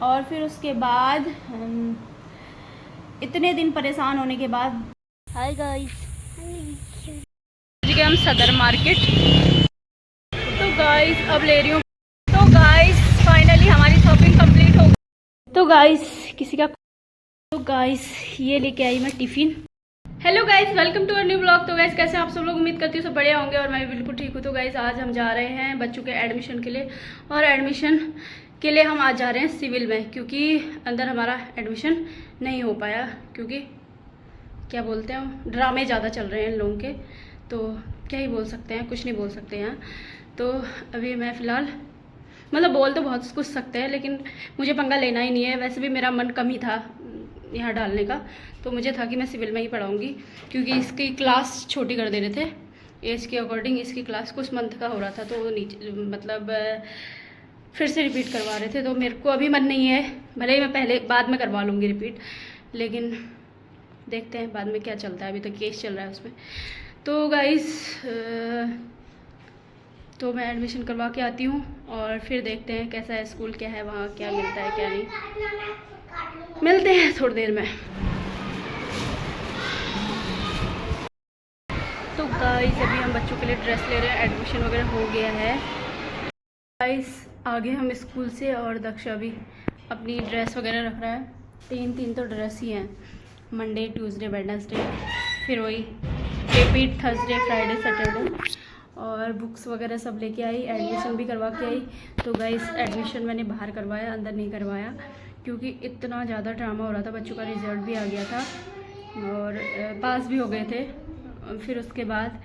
और फिर उसके बाद इतने दिन परेशान होने के बाद हाय गाइस हम सदर मार्केट। तो गाइस अब ले रही हूँ। तो गाइस फाइनली हमारी शॉपिंग कंप्लीट हो गई। तो गाइस किसी का तो गाइस ये लेके आई मैं tiffin. Hello guys, welcome to our new blog. तो गाइस कैसे आप सब लोग, उम्मीद करती हूँ सब बढ़िया होंगे और मैं भी बिल्कुल ठीक हूँ। तो गाइस आज हम जा रहे हैं बच्चों के एडमिशन के लिए, और एडमिशन के लिए हम आज जा रहे हैं सिविल में, क्योंकि अंदर हमारा एडमिशन नहीं हो पाया, क्योंकि क्या बोलते हैं ड्रामे ज़्यादा चल रहे हैं इन लोगों के। तो क्या ही बोल सकते हैं, कुछ नहीं बोल सकते हैं। तो अभी मैं फ़िलहाल मतलब बोल तो बहुत कुछ सकते हैं, लेकिन मुझे पंगा लेना ही नहीं है। वैसे भी मेरा मन कम ही था यहाँ डालने का, तो मुझे था कि मैं सिविल में ही पढ़ाऊँगी, क्योंकि इसकी क्लास छोटी कर दे रहे थे एज के अकॉर्डिंग। इसकी क्लास कुछ मंथ का हो रहा था, तो नीचे मतलब फिर से रिपीट करवा रहे थे। तो मेरे को अभी मन नहीं है, भले ही मैं बाद में करवा लूँगी रिपीट, लेकिन देखते हैं बाद में क्या चलता है। अभी तो केस चल रहा है उसमें। तो गाइस तो मैं एडमिशन करवा के आती हूँ और फिर देखते हैं कैसा है स्कूल, क्या है वहाँ, क्या मिलता है क्या नहीं। मिलते हैं थोड़ी देर में। तो गाइस अभी हम बच्चों के लिए ड्रेस ले रहे हैं, एडमिशन वगैरह हो गया है। गाइस आगे हम स्कूल से, और दक्ष अभी अपनी ड्रेस वगैरह रख रहा है। तीन तो ड्रेस ही हैं, मंडे ट्यूसडे वेडनेसडे, फिर वही रिपीट थर्सडे फ्राइडे सैटरडे। और बुक्स वगैरह सब लेके आई, एडमिशन भी करवा के आई। तो गाइस एडमिशन मैंने बाहर करवाया, अंदर नहीं करवाया, क्योंकि इतना ज़्यादा ड्रामा हो रहा था। बच्चों का रिजल्ट भी आ गया था और पास भी हो गए थे। फिर उसके बाद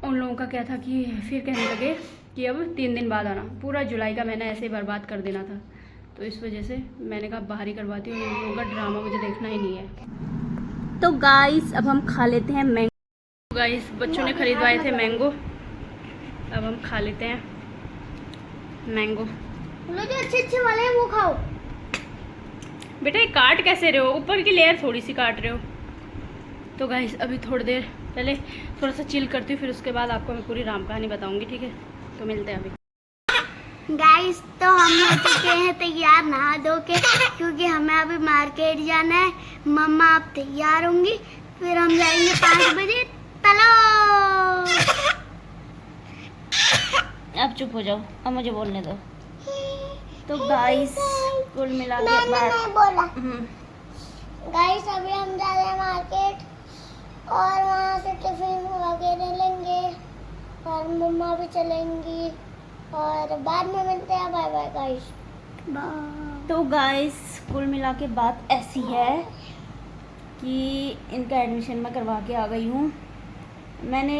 उन लोगों का क्या था कि फिर कहने लगे कि अब 3 दिन बाद आना। पूरा जुलाई का महीना ऐसे ही बर्बाद कर देना था, तो इस वजह से मैंने कहा बाहर ही करवाती हूँ, उन लोगों का ड्रामा मुझे देखना ही नहीं है। तो गाइस अब हम खा लेते हैं मैंगो। गाइस बच्चों ने खरीदवाए थे मैंगो, अब हम खा लेते हैं मैंगो। जो अच्छे वाले हैं वो खाओ। बेटा ये काट कैसे रहे हो, ऊपर की लेयर थोड़ी सी काट रहे हो। तो गाइस अभी थोड़ी देर पहले थोड़ा सा चिल करती हूँ, फिर उसके बाद आपको मैं पूरी राम कहानी बताऊंगी, ठीक है। तो मिलते हैं अभी। गाइस तो हम हो चुके हैं तैयार नहा धो के, क्योंकि हमें अभी मार्केट जाना है। मम्मा आप तैयार होंगी, फिर हम जाएंगे 5 बजे तलो। आप चुप हो जाओ, अब मुझे बोलने दो। तो गाइस कुल मिला के गाइस अभी हम जा रहे हैं मार्केट, और वहाँ से टिफिन वगैरह लेंगे, और मम्मा भी चलेंगी, और बाद में मिलते हैं। Bye bye guys. तो गाइस कुल मिला के बात ऐसी है कि इनका एडमिशन मैं करवा के आ गई हूँ। मैंने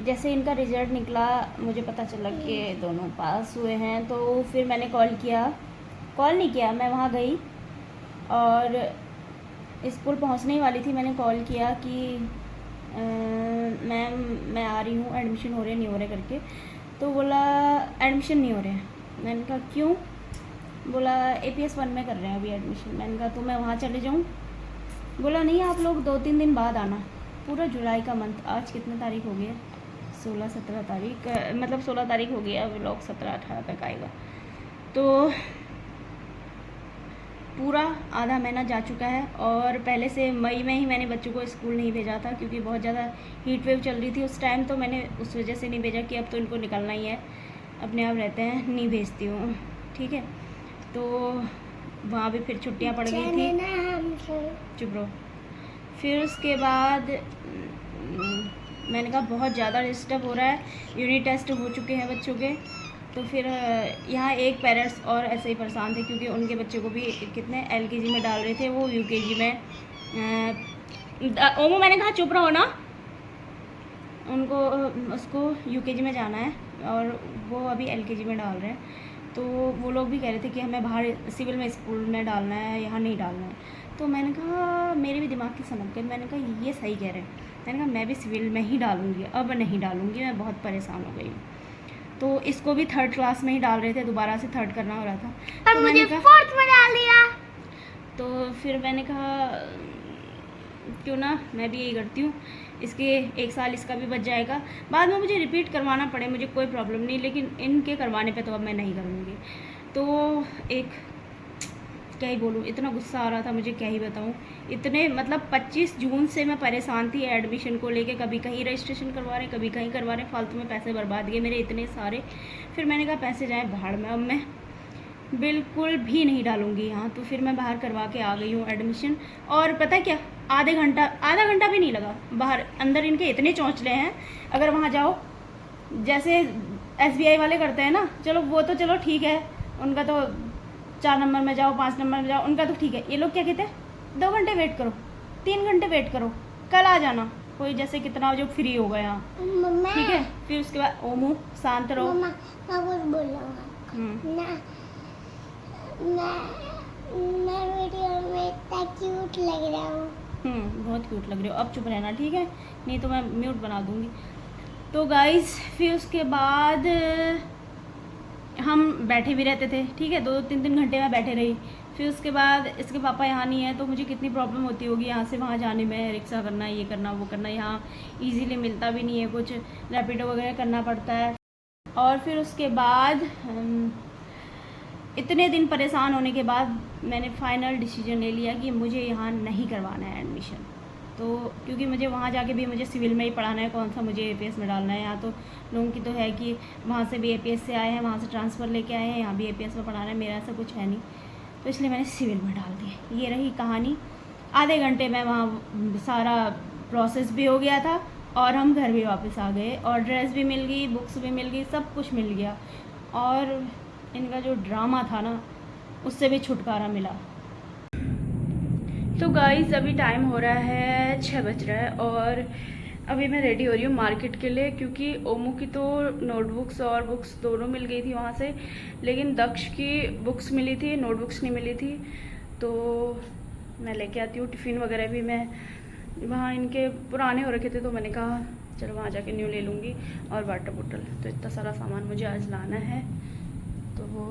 जैसे इनका रिज़ल्ट निकला, मुझे पता चला कि दोनों पास हुए हैं, तो फिर मैंने कॉल नहीं किया, मैं वहाँ गई और स्कूल पहुँचने ही वाली थी। मैंने कॉल किया कि मैम मैं आ रही हूँ, एडमिशन हो रहे नहीं हो रहे करके। तो बोला एडमिशन नहीं हो रहे हैं। मैंने कहा क्यों? बोला APS 1 में कर रहे हैं अभी एडमिशन। मैंने कहा तो मैं वहाँ चले जाऊँ? बोला नहीं आप लोग 2-3 दिन बाद आना। पूरा जुलाई का मंथ, आज कितनी तारीख हो गई है? 16-17 तारीख, मतलब 16 तारीख हो गई है। अभी लोग 17-18 तक आएगा, तो पूरा आधा महीना जा चुका है। और पहले से मई में ही मैंने बच्चों को स्कूल नहीं भेजा था, क्योंकि बहुत ज़्यादा हीट वेव चल रही थी उस टाइम। तो मैंने उस वजह से नहीं भेजा कि अब तो इनको निकलना ही है, अपने आप रहते हैं, नहीं भेजती हूँ, ठीक है। तो वहाँ भी फिर छुट्टियाँ पड़ गई थी। चुप रहो। फिर उसके बाद मैंने कहा बहुत ज़्यादा डिस्टर्ब हो रहा है, यूनिट टेस्ट हो चुके हैं बच्चों के। तो फिर यहाँ एक पेरेंट्स और ऐसे ही परेशान थे, क्योंकि उनके बच्चे को भी कितने LKG में डाल रहे थे, वो UKG में। ओमो मैंने कहा चुप रहो ना, उनको उसको UKG में जाना है और वो अभी LKG में डाल रहे हैं। तो वो लोग भी कह रहे थे कि हमें बाहर सिविल में स्कूल में डालना है, यहाँ नहीं डालना है। तो मैंने कहा मेरे भी दिमाग की सनक गई, मैंने कहा ये सही कह रहे हैं। मैंने कहा मैं भी सिविल में ही डालूँगी, अब नहीं डालूँगी, मैं बहुत परेशान हो गई हूँ। तो इसको भी 3rd क्लास में ही डाल रहे थे, दोबारा से 3rd करना हो रहा था। तो मैंने कहा 4th में डाल दिया। तो फिर मैंने कहा क्यों ना मैं भी यही करती हूँ, इसके 1 साल इसका भी बच जाएगा। बाद में मुझे रिपीट करवाना पड़े मुझे कोई प्रॉब्लम नहीं, लेकिन इनके करवाने पे तो अब मैं नहीं करूँगी। तो एक क्या ही बोलूँ, इतना गुस्सा आ रहा था मुझे, क्या ही बताऊँ। इतने मतलब 25 जून से मैं परेशान थी एडमिशन को लेके, कभी कहीं रजिस्ट्रेशन करवा रहे, कभी कहीं करवा रहे, फालतू में पैसे बर्बाद गए मेरे इतने सारे। फिर मैंने कहा पैसे जाए भाड़ में, अब मैं बिल्कुल भी नहीं डालूँगी यहाँ। तो फिर मैं बाहर करवा के आ गई हूँ एडमिशन। और पता है क्या, आधा घंटा भी नहीं लगा बाहर। अंदर इनके इतने चौंचले हैं, अगर वहाँ जाओ जैसे SBI वाले करते हैं ना, चलो वो तो चलो ठीक है, उनका तो 4 नंबर में जाओ, 5 नंबर में जाओ, उनका तो ठीक है। ये लोग क्या कहते हैं, 2 घंटे वेट करो, 3 घंटे वेट करो, कल आ जाना। कोई जैसे कितना जो फ्री हो गया, ठीक है। फिर उसके बाद ओमू शांत रहो। मैं कुछ बोल रहा हूँ मैं वीडियो में इतना क्यूट लग रहा हूँ। बहुत क्यूट लग रही हो। अब चुप रहना, ठीक है, नहीं तो मैं म्यूट बना दूँगी। तो गाइस फिर उसके बाद हम बैठे भी रहते थे, ठीक है, 2-3 घंटे में बैठे रही। फिर उसके बाद इसके पापा यहाँ नहीं है, तो मुझे कितनी प्रॉब्लम होती होगी यहाँ से वहाँ जाने में, रिक्शा करना, ये करना, वो करना। यहाँ इजीली मिलता भी नहीं है कुछ, रैपिडो वगैरह करना पड़ता है। और फिर उसके बाद इतने दिन परेशान होने के बाद मैंने फाइनल डिसीजन ले लिया कि मुझे यहाँ नहीं करवाना है एडमिशन। तो क्योंकि मुझे वहाँ जाके भी मुझे सिविल में ही पढ़ाना है, कौन सा मुझे APS में डालना है। यहाँ तो लोगों की तो है कि वहाँ से भी APS से आए हैं, वहाँ से ट्रांसफ़र लेके आए हैं, यहाँ भी APS में पढ़ाना है। मेरा ऐसा कुछ है नहीं, तो इसलिए मैंने सिविल में डाल दिया। ये रही कहानी। आधे घंटे में वहाँ सारा प्रोसेस भी हो गया था और हम घर भी वापस आ गए, और ड्रेस भी मिल गई, बुक्स भी मिल गई, सब कुछ मिल गया। और इनका जो ड्रामा था ना, उससे भी छुटकारा मिला। तो गाइस अभी टाइम हो रहा है 6 बज रहा है, और अभी मैं रेडी हो रही हूँ मार्केट के लिए, क्योंकि ओमू की तो नोटबुक्स और बुक्स दोनों मिल गई थी वहाँ से, लेकिन दक्ष की बुक्स मिली थी, नोटबुक्स नहीं मिली थी। तो मैं लेके आती हूँ। टिफ़िन वगैरह भी मैं वहाँ, इनके पुराने हो रखे थे, तो मैंने कहा चलो वहाँ जाके न्यू ले लूँगी। और वाटर बोतल, तो इतना सारा सामान मुझे आज लाना है। तो वो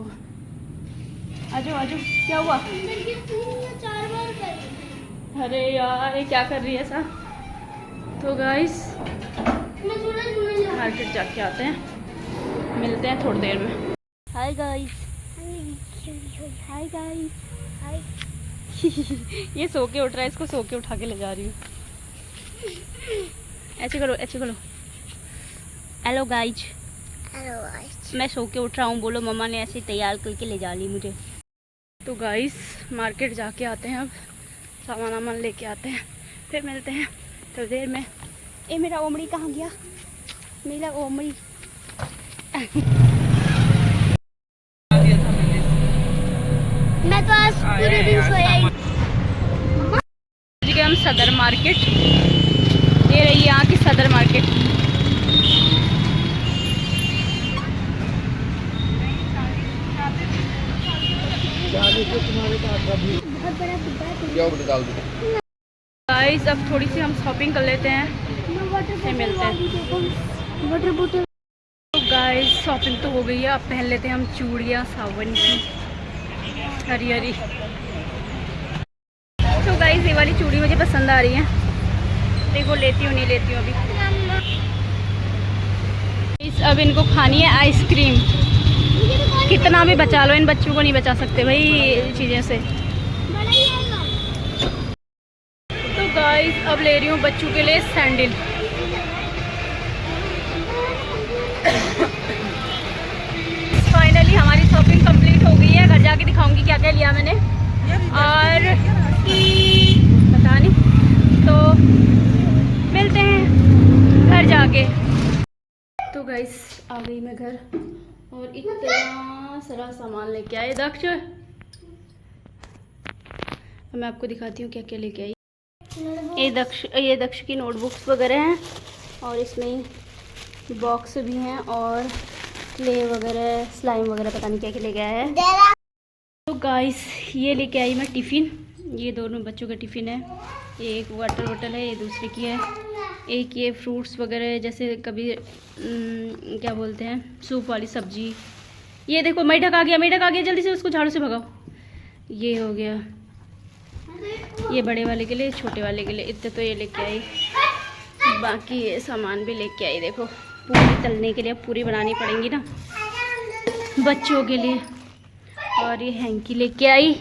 आजो क्या हुआ? 4 बार कर। अरे यार ये क्या कर रही है ऐसा? तो गाइस मार्केट जाके आते हैं, मिलते हैं थोड़ी देर में। हाय गाइस, हाय गाइस, हाय। ये सो के उठ रहा है, इसको सो के उठा के ले जा रही हूँ। ऐसे करो, ऐसे करो। हेलो गाइस, मैं सो के उठ रहा हूँ, बोलो मम्मा ने ऐसे तैयार करके ले जा ली मुझे। तो गाइस मार्केट जाके आते हैं, अब सामान वामान लेके आते हैं, फिर मिलते हैं थोड़ी देर में। ए मेरा ओमड़ी कहाँ गया? मेरा ओमड़ी मैं तो आज पूरे दिन सोया ही। हम सदर मार्केट, ये रही यहाँ की सदर मार्केट। बहुत बड़ा डिब्बा है। गाइस अब थोड़ी सी हम शॉपिंग कर लेते हैं, फिर मिलते हैं। वाटर बोतल। तो गाइस शॉपिंग तो हो गई है, अब पहन लेते हैं हम चूड़ियाँ सावन की, हरी हरी। तो गाइस ये वाली चूड़ी मुझे पसंद आ रही है, देखो लेती हूँ नहीं लेती हूँ अभी। अब इनको खानी है आइसक्रीम, कितना भी बचा लो इन बच्चों को नहीं बचा सकते भाई चीज़ें से। तो गाइस अब ले रही हूँ बच्चों के लिए सैंडल। फाइनली हमारी शॉपिंग कंप्लीट हो गई है, घर जाके दिखाऊंगी क्या क्या लिया मैंने, और पता नहीं। तो मिलते हैं घर जाके। तो गाइस आ गई मैं घर, और इतना सारा सामान लेके आए दक्ष। मैं आपको दिखाती हूँ क्या क्या लेके आई। ये दक्ष की नोटबुक्स वगैरह हैं, और इसमें बॉक्स भी हैं, और क्ले वगैरह, स्लाइम वगैरह, पता नहीं क्या क्या लेके आया है। तो गाइस ये लेके आई मैं टिफ़िन, ये दोनों बच्चों का टिफ़िन है। एक वाटर बोतल है, ये दूसरे की है। एक ये फ्रूट्स वगैरह, जैसे कभी क्या बोलते हैं, सूप वाली सब्जी। ये देखो मेढक आ गया, जल्दी से उसको झाड़ू से भगाओ। ये हो गया, ये बड़े वाले के लिए, छोटे वाले के लिए। इतने तो ये लेके आई, बाकी ये सामान भी लेके आई। देखो पूरी तलने के लिए, पूरी बनानी पड़ेंगी ना बच्चों के लिए। और ये हैंकी लेके आई,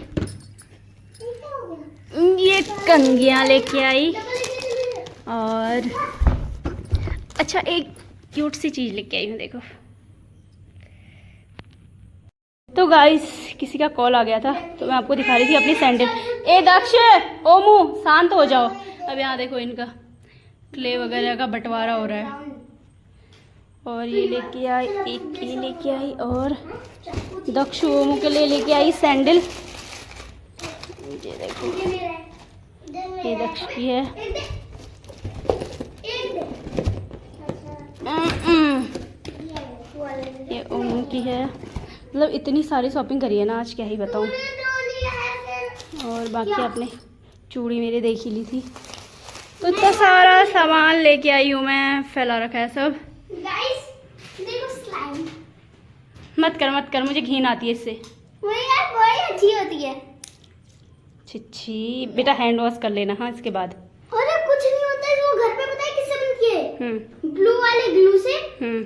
ये कंघियाँ लेके आई, और अच्छा एक क्यूट सी चीज़ लेके आई हूँ, देखो। तो गाइस किसी का कॉल आ गया था तो मैं आपको दिखा रही थी अपनी सैंडल। ए दक्ष, ओमू शांत हो जाओ। अब यहाँ देखो इनका क्ले वगैरह का बंटवारा हो रहा है। और ये लेके आई, एक ये लेके आई, और दक्ष ओमू के लिए लेके आई सैंडल। ये देखो, ये दक्ष की है। ये ओमू की है। मतलब इतनी सारी शॉपिंग करी है ना आज, क्या ही बताऊँ। और बाकी आपने चूड़ी मेरे देख ही ली थी। तो इतना सारा सामान लेके आई हूँ मैं, फैला रखा है सब। गाइस देखो स्लाइम। मत कर, मुझे घिन आती है इससे। वो यार बड़ी अच्छी होती है। छिछी बेटा, हैंड वॉश कर लेना हाँ इसके बाद। अरे कुछ नहीं होता है, वो घर पे पता है किससे बनती है? ब्लू वाले ग्लू से।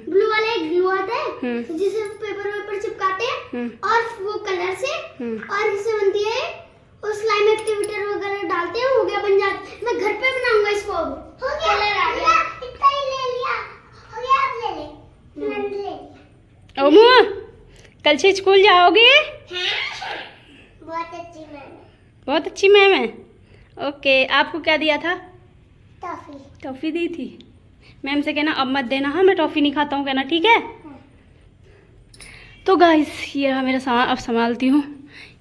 ब्लू वाला एक ग्लू आता है जिसे पेपर चिपकाते हैं, और वो कलर से। और इससे बनती है, और स्लाइम एक्टिवेटर वगैरह डालते हैं, हो गया, बन जाता। मैं घर पे बनाऊंगा इसको। हो गया, कलर आ गया। इतना ही ले लिया, हो गया, आप ले ले। मैंने ले लिया। ओमू कल से स्कूल जाओगे? बहुत अच्छी मैम। बहुत अच्छी मैम है। ओके, आपको क्या दिया था? टॉफी। टॉफ़ी दी थी। मैम से कहना अब मत देना, हाँ मैं टॉफ़ी नहीं खाता हूँ कहना, ठीक है? तो गाइस ये रहा मेरा सामान, अब संभालती हूँ,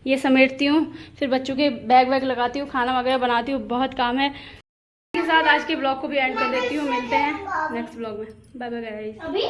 ये समेटती हूँ, फिर बच्चों के बैग वैग लगाती हूँ, खाना वगैरह बनाती हूँ, बहुत काम है। इसके साथ आज के ब्लॉग को भी एंड कर देती हूँ। मिलते हैं नेक्स्ट ब्लॉग में। Bye bye guys. अभी